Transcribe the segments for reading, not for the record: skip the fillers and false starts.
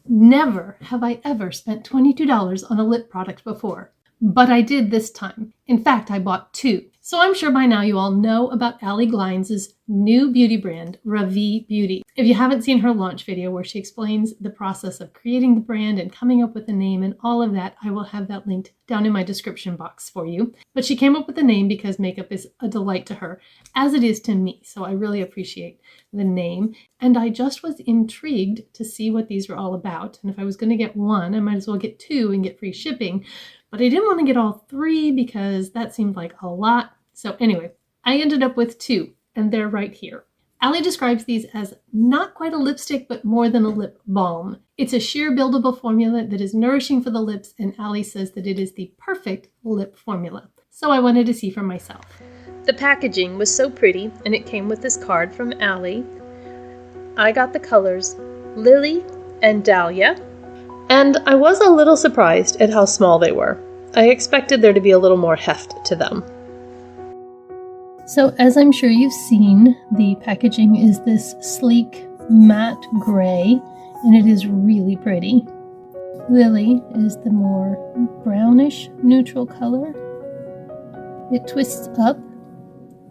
Never have I ever spent $22 on a lip product before, but I did this time. In fact, I bought 2. So I'm sure by now you all know about Allie Glines' new beauty brand, Ravie Beauty. If you haven't seen her launch video where she explains the process of creating the brand and coming up with a name and all of that, I will have that linked down in my description box for you. But she came up with the name because makeup is a delight to her, as it is to me. So I really appreciate the name. And I just was intrigued to see what these were all about. And if I was going to get 1, I might as well get 2 and get free shipping. But I didn't want to get all 3 because that seemed like a lot. So anyway, I ended up with 2, and they're right here. Allie describes these as not quite a lipstick, but more than a lip balm. It's a sheer buildable formula that is nourishing for the lips, and Allie says that it is the perfect lip formula. So I wanted to see for myself. The packaging was so pretty, and it came with this card from Allie. I got the colors Lily and Dahlia, and I was a little surprised at how small they were. I expected there to be a little more heft to them. So as I'm sure you've seen, the packaging is this sleek matte gray, and it is really pretty. Lily is the more brownish neutral color. It twists up,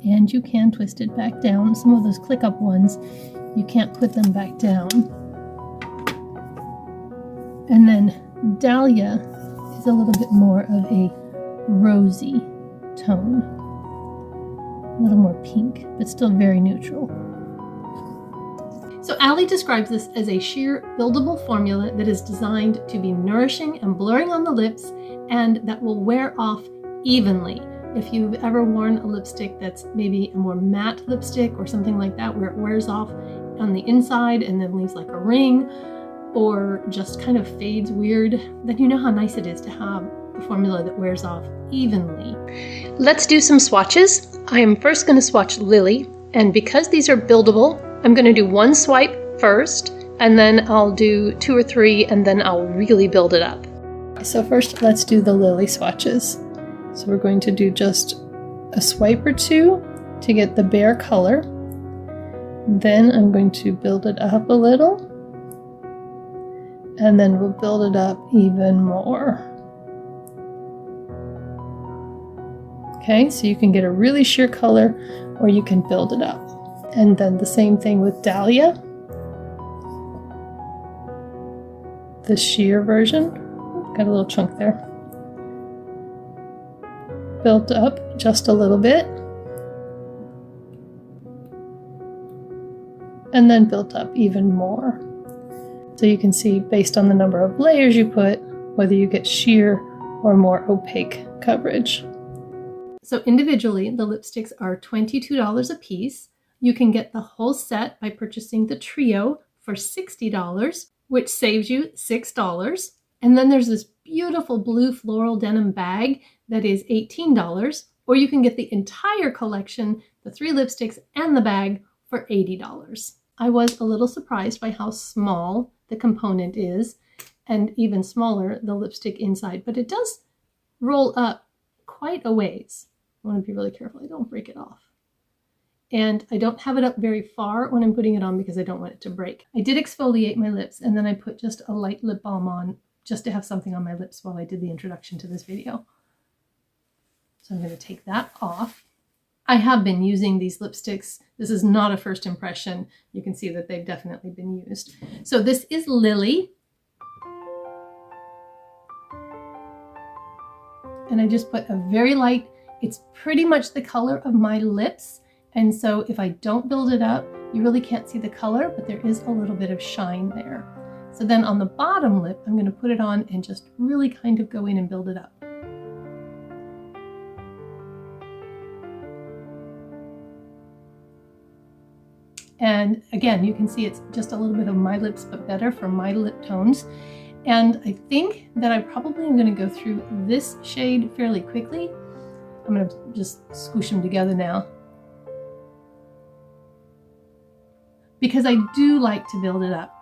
and you can twist it back down. Some of those click-up ones, you can't put them back down. And then Dahlia is a little bit more of a rosy tone. A little more pink, but still very neutral. So Allie describes this as a sheer buildable formula that is designed to be nourishing and blurring on the lips, and that will wear off evenly. If you've ever worn a lipstick that's maybe a more matte lipstick or something like that, where it wears off on the inside and then leaves like a ring, or just kind of fades weird, then you know how nice it is to have a formula that wears off evenly. Let's do some swatches. I am first going to swatch Lily, and because these are buildable, I'm going to do 1 swipe first, and then I'll do 2 or 3, and then I'll really build it up. So first, let's do the Lily swatches. So we're going to do just a swipe or 2 to get the bare color. Then I'm going to build it up a little, and then we'll build it up even more. Okay, so you can get a really sheer color, or you can build it up. And then the same thing with Dahlia, the sheer version. Got a little chunk there. Built up just a little bit. And then built up even more. So you can see, based on the number of layers you put, whether you get sheer or more opaque coverage. So individually, the lipsticks are $22 a piece. You can get the whole set by purchasing the trio for $60, which saves you $6. And then there's this beautiful blue floral denim bag that is $18, or you can get the entire collection, the 3 lipsticks and the bag, for $80. I was a little surprised by how small the component is, and even smaller the lipstick inside, but it does roll up quite a ways. I want to be really careful I don't break it off. And I don't have it up very far when I'm putting it on because I don't want it to break. I did exfoliate my lips, and then I put just a light lip balm on just to have something on my lips while I did the introduction to this video. So I'm going to take that off. I have been using these lipsticks. This is not a first impression. You can see that they've definitely been used. So this is Lily. And I just put a very light, it's pretty much the color of my lips. And so if I don't build it up, you really can't see the color, but there is a little bit of shine there. So then on the bottom lip, I'm going to put it on and just really kind of go in and build it up. And again, you can see it's just a little bit of my lips, but better for my lip tones. And I think that I probably am going to go through this shade fairly quickly. I'm going to just squish them together now, because I do like to build it up.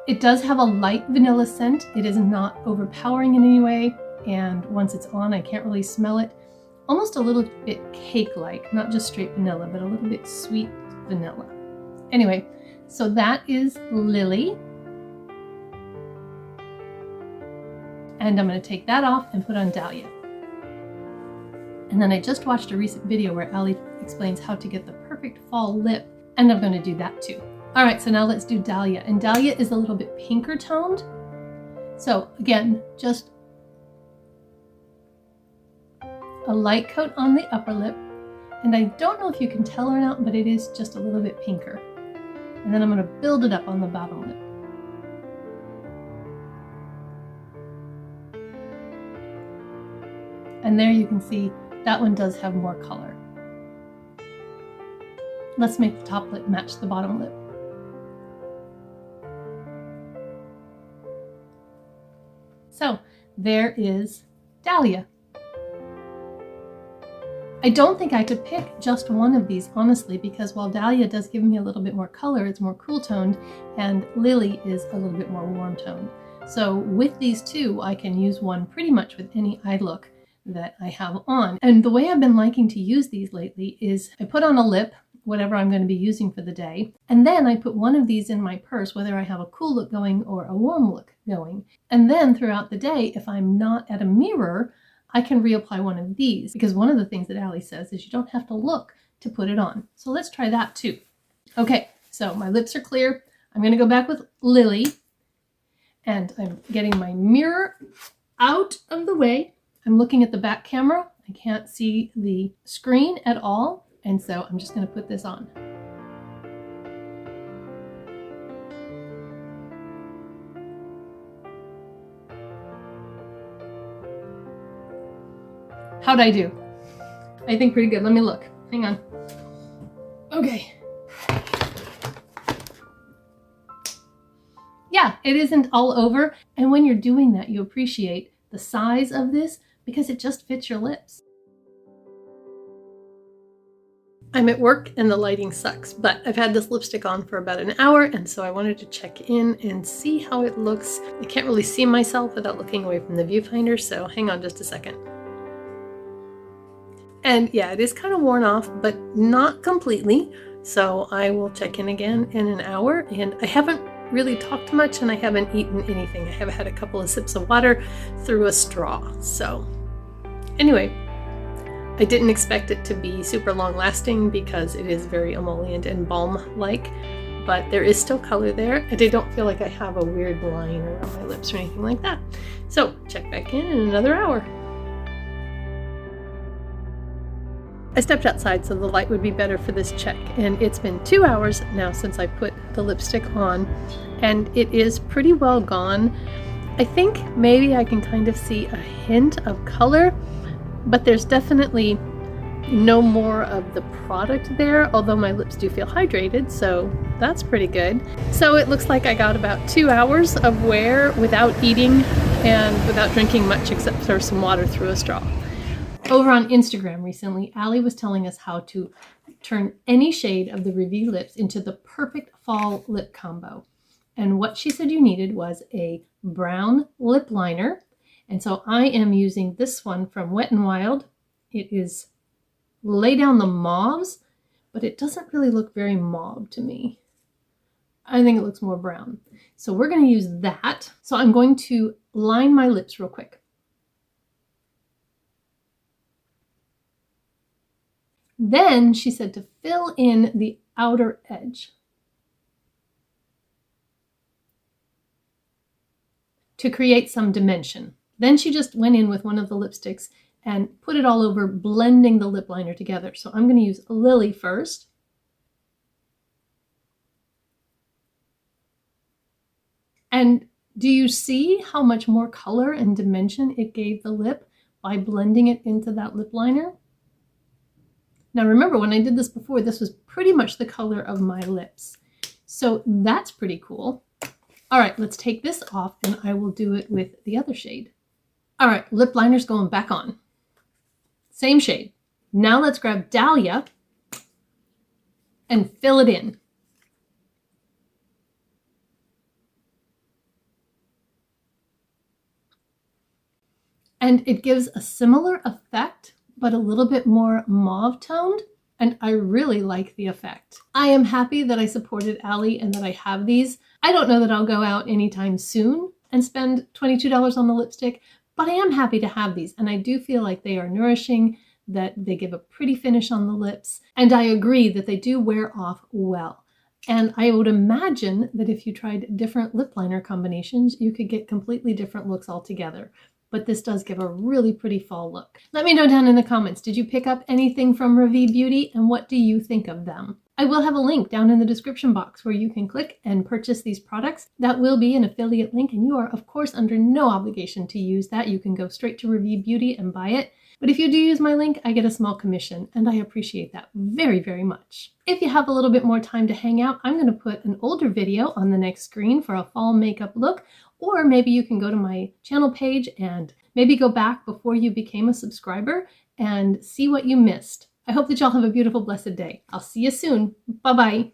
It does have a light vanilla scent. It is not overpowering in any way. And once it's on, I can't really smell it. Almost a little bit cake-like, not just straight vanilla, but a little bit sweet vanilla. Anyway, so that is Lily. And I'm going to take that off and put on Dahlia. And then I just watched a recent video where Allie explains how to get the perfect fall lip, and I'm going to do that too. All right, so now let's do Dahlia. And Dahlia is a little bit pinker toned. So again, just a light coat on the upper lip. And I don't know if you can tell or not, but it is just a little bit pinker. And then I'm going to build it up on the bottom lip. And there you can see that one does have more color. Let's make the top lip match the bottom lip. So there is Dahlia. I don't think I could pick just one of these, honestly, because while Dahlia does give me a little bit more color, it's more cool toned, and Lily is a little bit more warm toned. So with these two, I can use one pretty much with any eye look that I have on. And the way I've been liking to use these lately is I put on a lip, whatever I'm going to be using for the day, and then I put one of these in my purse, whether I have a cool look going or a warm look going. And then throughout the day, if I'm not at a mirror, I can reapply one of these, because one of the things that Allie says is you don't have to look to put it on. So let's try that too. Okay, so my lips are clear. I'm going to go back with Lily, and I'm getting my mirror out of the way. I'm looking at the back camera. I can't see the screen at all, and so I'm just going to put this on. How'd I do? I think pretty good. Let me look. Hang on. Okay. Yeah, it isn't all over. And when you're doing that, you appreciate the size of this because it just fits your lips. I'm at work and the lighting sucks, but I've had this lipstick on for about an hour, and so I wanted to check in and see how it looks. I can't really see myself without looking away from the viewfinder, so hang on just a second. And yeah, it is kind of worn off, but not completely. So I will check in again in an hour, and I haven't really talked much and I haven't eaten anything. I have had a couple of sips of water through a straw. So anyway, I didn't expect it to be super long lasting because it is very emollient and balm-like, but there is still color there, and I don't feel like I have a weird line around my lips or anything like that. So check back in another hour. I stepped outside so the light would be better for this check, and it's been 2 hours now since I put the lipstick on, and it is pretty well gone. I think maybe I can kind of see a hint of color, but there's definitely no more of the product there, although my lips do feel hydrated, so that's pretty good. So it looks like I got about 2 hours of wear without eating and without drinking much except for some water through a straw. Over on Instagram recently, Allie was telling us how to turn any shade of the Ravie lips into the perfect fall lip combo. And what she said you needed was a brown lip liner. And so I am using this one from Wet n Wild. It is Lay Down the Mauves, but it doesn't really look very mauve to me. I think it looks more brown. So we're going to use that. So I'm going to line my lips real quick. Then she said to fill in the outer edge to create some dimension. Then she just went in with one of the lipsticks and put it all over, blending the lip liner together. So I'm going to use Lily first. And do you see how much more color and dimension it gave the lip by blending it into that lip liner? Now remember, when I did this before, this was pretty much the color of my lips. So that's pretty cool. All right, let's take this off and I will do it with the other shade. All right, lip liner's going back on. Same shade. Now let's grab Dahlia and fill it in. And it gives a similar effect, but a little bit more mauve toned, and I really like the effect. I am happy that I supported Allie and that I have these. I don't know that I'll go out anytime soon, and spend $22 on the lipstick, but I am happy to have these, and I do feel like they are nourishing, that they give a pretty finish on the lips, and I agree that they do wear off well. And I would imagine that if you tried different lip liner combinations, you could get completely different looks altogether. But this does give a really pretty fall look. Let me know down in the comments, did you pick up anything from Ravie Beauty, and what do you think of them? I will have a link down in the description box where you can click and purchase these products. That will be an affiliate link, and you are of course under no obligation to use that. You can go straight to Ravie Beauty and buy it. But if you do use my link, I get a small commission, and I appreciate that very, very much. If you have a little bit more time to hang out, I'm going to put an older video on the next screen for a fall makeup look, or maybe you can go to my channel page and maybe go back before you became a subscriber and see what you missed. I hope that y'all have a beautiful, blessed day. I'll see you soon. Bye-bye.